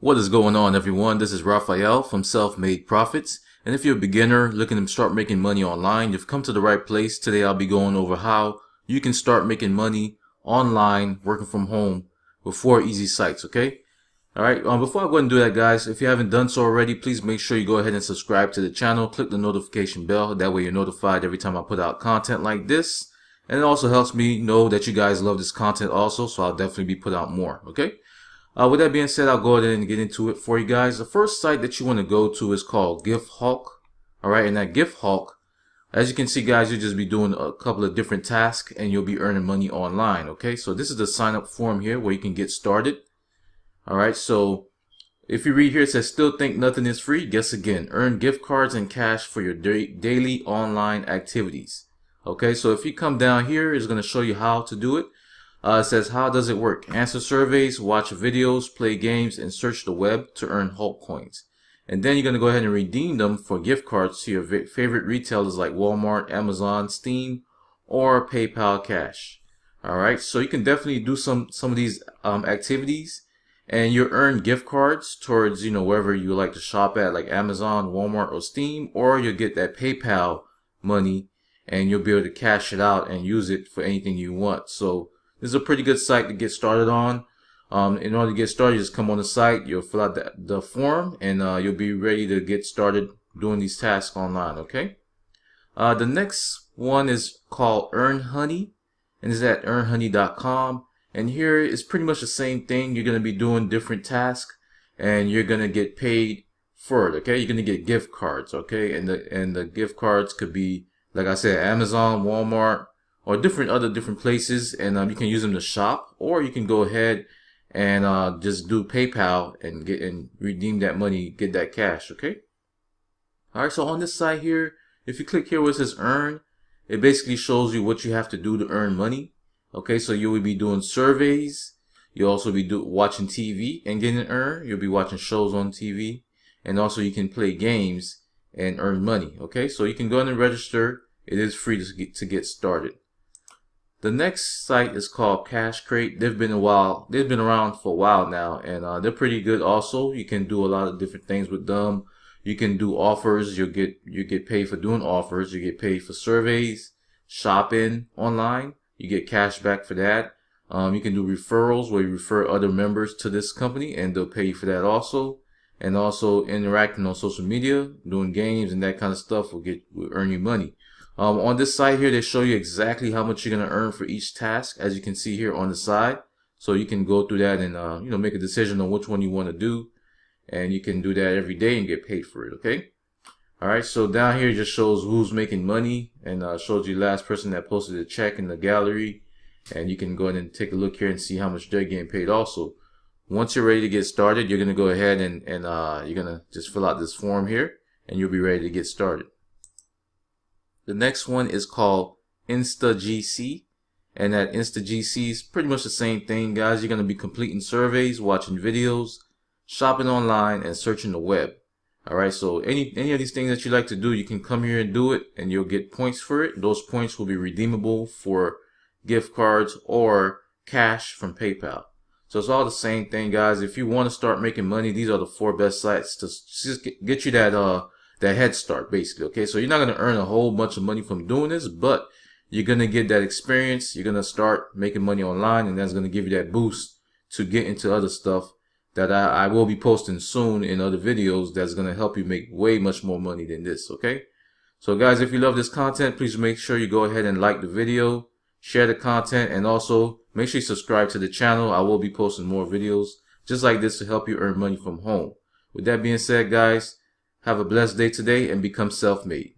What is going on, everyone? This is Raphael from SelfMade Profits. And if you're a beginner looking to start making money online, you've come to the right place. Today I'll be going over how you can start making money online working from home with 4 easy sites, okay? Alright, before I go ahead and do that, guys, if you haven't done so already, please make sure you go ahead and subscribe to the channel. Click the notification bell. That way you're notified every time I put out content like this. And it also helps me know that you guys love this content also, so I'll definitely be put out more, okay? With that being said, I'll go ahead and get into it for you guys. The first site that you want to go to is called Gift Hulk. Alright, and that Gift Hulk, as you can see, guys, you'll just be doing a couple of different tasks and you'll be earning money online, okay? So this is the sign up form here where you can get started. Alright, so if you read here, it says, still think nothing is free? Guess again. Earn gift cards and cash for your daily online activities. Okay, so if you come down here, it's going to show you how to do it. It says, how does it work? Answer surveys, watch videos, play games, and search the web to earn Hulk coins. And then you're going to go ahead and redeem them for gift cards to your favorite retailers like Walmart, Amazon, Steam, or PayPal Cash. Alright, so you can definitely do some of these activities, and you'll earn gift cards towards, wherever you like to shop at, like Amazon, Walmart, or Steam, or you'll get that PayPal money, and you'll be able to cash it out and use it for anything you want. So this is a pretty good site to get started on. In order to get started, just come on the site, you'll fill out the form, and you'll be ready to get started doing these tasks online, okay? The next one is called Earn Honey, and it's at earnhoney.com. And here is pretty much the same thing. You're going to be doing different tasks, and you're going to get paid for it, okay? You're going to get gift cards, okay? And the gift cards could be, like I said, Amazon, Walmart, or different places, and you can use them to shop, or you can go ahead and just do PayPal and redeem that money, get that cash, okay? Alright, so on this side here, if you click here where it says earn, it basically shows you what you have to do to earn money. Okay, so you will be doing surveys, you'll also be watching TV and getting earned, you'll be watching shows on TV, and also you can play games and earn money, okay? So you can go ahead and register. It is free to get started. The next site is called Cash Crate. They've been around for a while now, and they're pretty good also. You can do a lot of different things with them. You can do offers. You get paid for doing offers. You get paid for surveys, shopping online. You get cash back for that. You can do referrals where you refer other members to this company, and they'll pay you for that also. And also interacting on social media, doing games and that kind of stuff will earn you money. On this site here, they show you exactly how much you're going to earn for each task, as you can see here on the side. So you can go through that and make a decision on which one you want to do, and you can do that every day and get paid for it, okay? Alright, so down here it just shows who's making money, and shows you the last person that posted a check in the gallery, and you can go ahead and take a look here and see how much they're getting paid also. Once you're ready to get started, you're going to go ahead and you're going to just fill out this form here, and you'll be ready to get started. The next one is called InstaGC, and that InstaGC is pretty much the same thing, guys. You're going to be completing surveys, watching videos, shopping online, and searching the web. Alright, so any of these things that you like to do, you can come here and do it, and you'll get points for it. Those points will be redeemable for gift cards or cash from PayPal. So it's all the same thing, guys. If you want to start making money, these are the 4 best sites to just get you that head start, basically, okay? So you're not going to earn a whole bunch of money from doing this, but you're going to get that experience. You're going to start making money online, and that's going to give you that boost to get into other stuff that I will be posting soon in other videos that's going to help you make way much more money than this, okay? So guys, if you love this content, please make sure you go ahead and like the video, share the content, and also make sure you subscribe to the channel. I will be posting more videos just like this to help you earn money from home. With that being said, guys, have a blessed day today and become self-made.